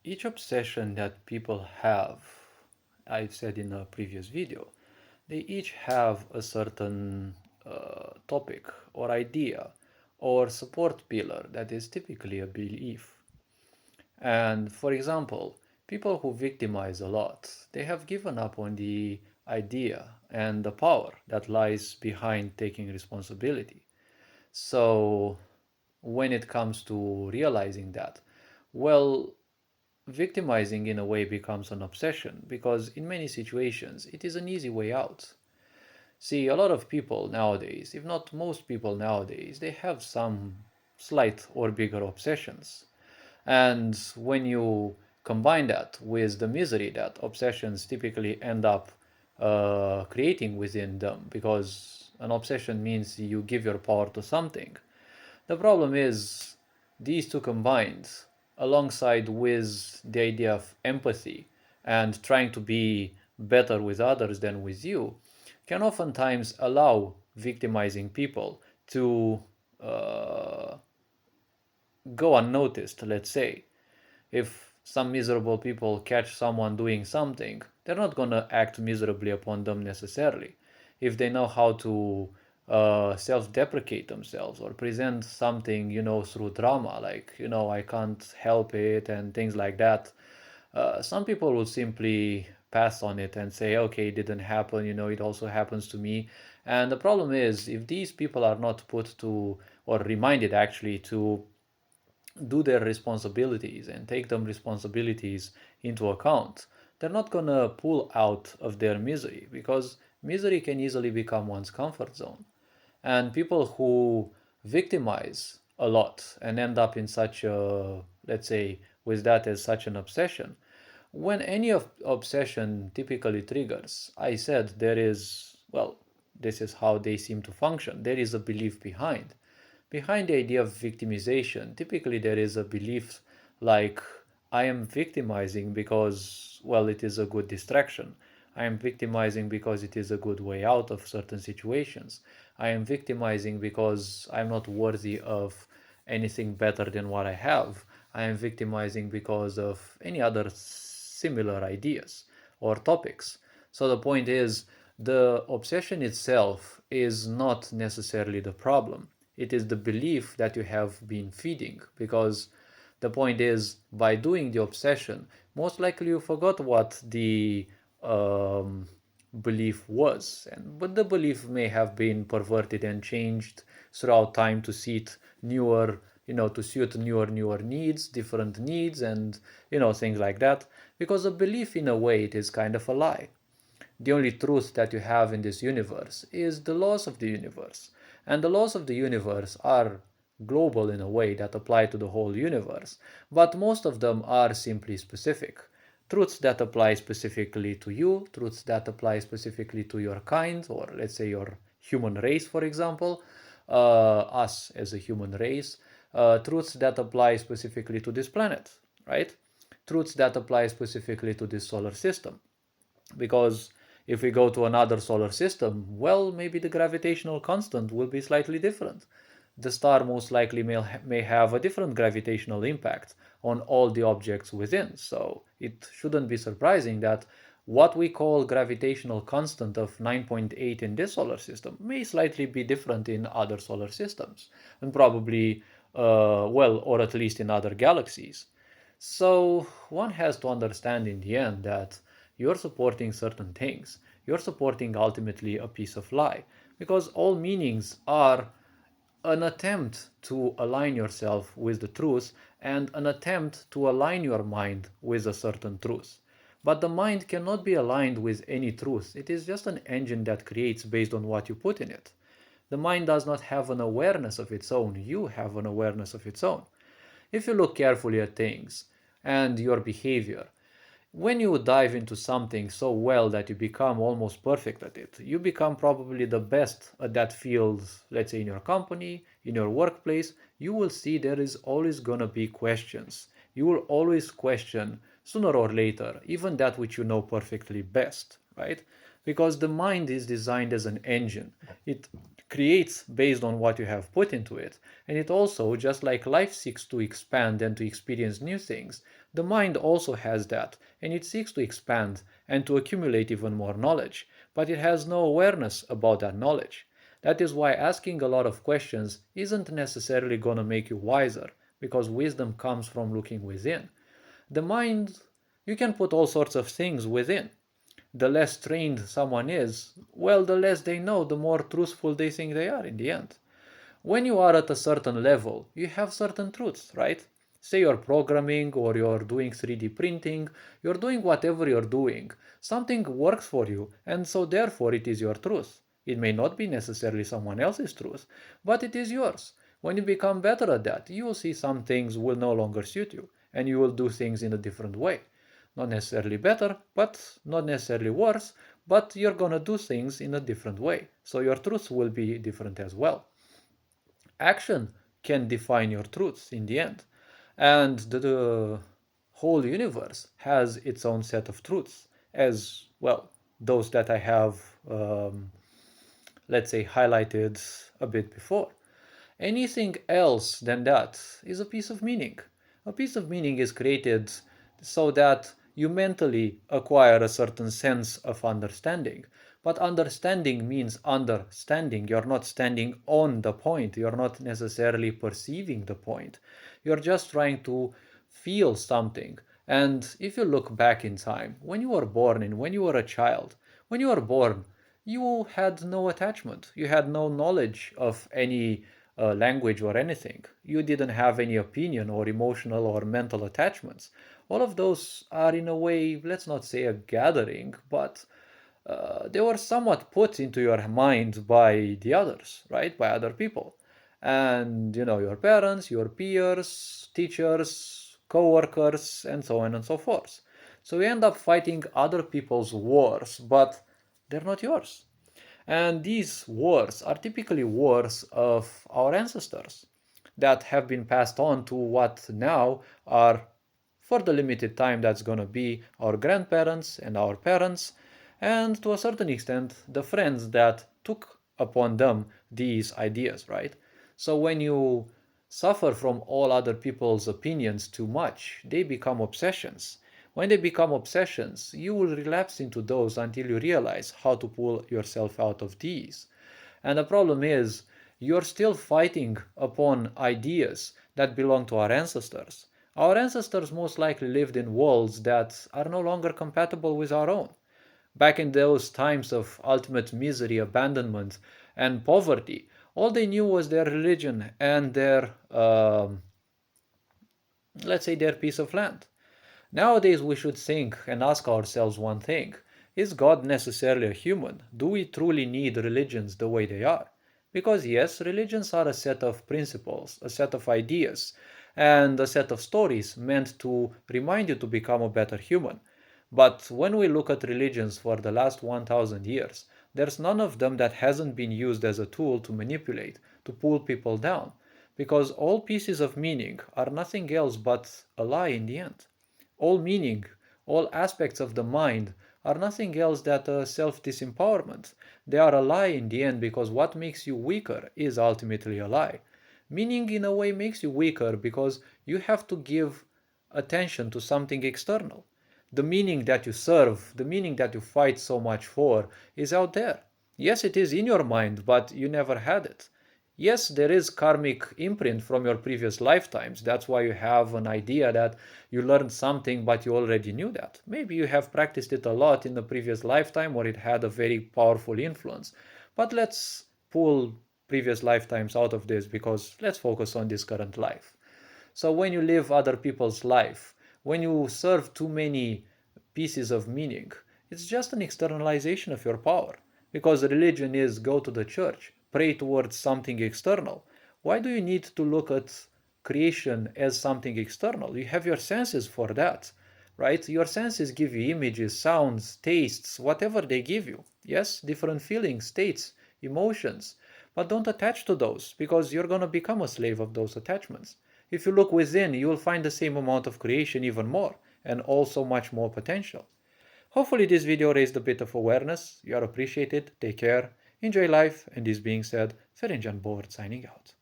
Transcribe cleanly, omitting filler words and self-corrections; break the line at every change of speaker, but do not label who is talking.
Each obsession that people have, I said in a previous video, they each have a certain topic or idea or support pillar that is typically a belief. And for example, people who victimize a lot, they have given up on the idea and the power that lies behind taking responsibility. So when it comes to realizing that, well, victimizing in a way becomes an obsession because in many situations it is an easy way out. See, a lot of people nowadays, if not most people nowadays, they have some slight or bigger obsessions. And when you combine that with the misery that obsessions typically end up creating within them, because an obsession means you give your power to something, the problem is these two combined, alongside with the idea of empathy and trying to be better with others than with you, can oftentimes allow victimizing people to uh, go unnoticed, let's say. If some miserable people catch someone doing something, they're not going to act miserably upon them necessarily. If they know how to self deprecate themselves or present something, through drama, like, I can't help it and things like that, some people will simply pass on it and say, okay, it didn't happen, it also happens to me. And the problem is, if these people are not put to, or reminded actually, to do their responsibilities and take them responsibilities into account, they're not going to pull out of their misery because misery can easily become one's comfort zone. And people who victimize a lot and end up in such a, let's say, with that as such an obsession, when any of obsession typically triggers, I said there is, well, this is how they seem to function. There is a belief behind. Behind the idea of victimization, typically there is a belief like, I am victimizing because, well, it is a good distraction. I am victimizing because it is a good way out of certain situations. I am victimizing because I'm not worthy of anything better than what I have. I am victimizing because of any other similar ideas or topics. So the point is, the obsession itself is not necessarily the problem. It is the belief that you have been feeding, because the point is, by doing the obsession, most likely you forgot what the um, belief was, but the belief may have been perverted and changed throughout time to suit newer, newer needs, different needs, and things like that. Because a belief, in a way, it is kind of a lie. The only truth that you have in this universe is the laws of the universe. And the laws of the universe are global in a way that apply to the whole universe, but most of them are simply specific. Truths that apply specifically to you, truths that apply specifically to your kind, or let's say your human race, for example, us as a human race, truths that apply specifically to this planet, right? Truths that apply specifically to this solar system. Because if we go to another solar system, well, maybe the gravitational constant will be slightly different. The star most likely may have a different gravitational impact on all the objects within. So it shouldn't be surprising that what we call gravitational constant of 9.8 in this solar system may slightly be different in other solar systems, and probably, well, or at least in other galaxies. So one has to understand in the end that you're supporting certain things. You're supporting ultimately a piece of lie, because all meanings are an attempt to align yourself with the truth and an attempt to align your mind with a certain truth. But the mind cannot be aligned with any truth. It is just an engine that creates based on what you put in it. The mind does not have an awareness of its own. You have an awareness of its own. If you look carefully at things and your behavior, when you dive into something so well that you become almost perfect at it, you become probably the best at that field, let's say in your company, in your workplace, you will see there is always going to be questions. You will always question, sooner or later, even that which you know perfectly best, right? Because the mind is designed as an engine. It creates based on what you have put into it. And it also, just like life seeks to expand and to experience new things, the mind also has that, and it seeks to expand and to accumulate even more knowledge, but it has no awareness about that knowledge. That is why asking a lot of questions isn't necessarily going to make you wiser, because wisdom comes from looking within. The mind, you can put all sorts of things within. The less trained someone is, well, the less they know, the more truthful they think they are in the end. When you are at a certain level, you have certain truths, right? Say you're programming or you're doing 3D printing, you're doing whatever you're doing. Something works for you, and so therefore it is your truth. It may not be necessarily someone else's truth, but it is yours. When you become better at that, you will see some things will no longer suit you, and you will do things in a different way. Not necessarily better, but not necessarily worse, but you're gonna do things in a different way. So your truths will be different as well. Action can define your truths in the end. And the whole universe has its own set of truths, as well, those that I have, let's say, highlighted a bit before. Anything else than that is a piece of meaning. A piece of meaning is created so that you mentally acquire a certain sense of understanding. But understanding means understanding. You're not standing on the point. You're not necessarily perceiving the point. You're just trying to feel something. And if you look back in time, when you were born and when you were a child, when you were born, you had no attachment. You had no knowledge of any language or anything. You didn't have any opinion or emotional or mental attachments. All of those are, in a way, let's not say a gathering, but they were somewhat put into your mind by the others, right? By other people. And, your parents, your peers, teachers, co workers, and so on and so forth. So you end up fighting other people's wars, but they're not yours. And these wars are typically wars of our ancestors that have been passed on to what now are, for the limited time that's going to be, our grandparents and our parents, and to a certain extent, the friends that took upon them these ideas, right? So when you suffer from all other people's opinions too much, they become obsessions. When they become obsessions, you will relapse into those until you realize how to pull yourself out of these. And the problem is, you're still fighting upon ideas that belong to our ancestors. Our ancestors most likely lived in worlds that are no longer compatible with our own. Back in those times of ultimate misery, abandonment, and poverty, all they knew was their religion and their, let's say, their piece of land. Nowadays, we should think and ask ourselves one thing. Is God necessarily a human? Do we truly need religions the way they are? Because, yes, religions are a set of principles, a set of ideas, and a set of stories meant to remind you to become a better human. But when we look at religions for the last 1000 years, there's none of them that hasn't been used as a tool to manipulate, to pull people down. Because all pieces of meaning are nothing else but a lie in the end. All meaning, all aspects of the mind are nothing else than a self-disempowerment. They are a lie in the end because what makes you weaker is ultimately a lie. Meaning in a way makes you weaker because you have to give attention to something external. The meaning that you serve, the meaning that you fight so much for is out there. Yes, it is in your mind, but you never had it. Yes, there is karmic imprint from your previous lifetimes. That's why you have an idea that you learned something, but you already knew that. Maybe you have practiced it a lot in the previous lifetime or it had a very powerful influence. But let's pull previous lifetimes out of this because let's focus on this current life. So when you live other people's life, when you serve too many pieces of meaning, it's just an externalization of your power. Because religion is go to the church, pray towards something external. Why do you need to look at creation as something external? You have your senses for that, right? Your senses give you images, sounds, tastes, whatever they give you. Yes, different feelings, states, emotions. But don't attach to those because you're going to become a slave of those attachments. If you look within, you will find the same amount of creation, even more, and also much more potential. Hopefully this video raised a bit of awareness. You are appreciated. Take care Enjoy life, and this being said, Ferenjan Board signing out.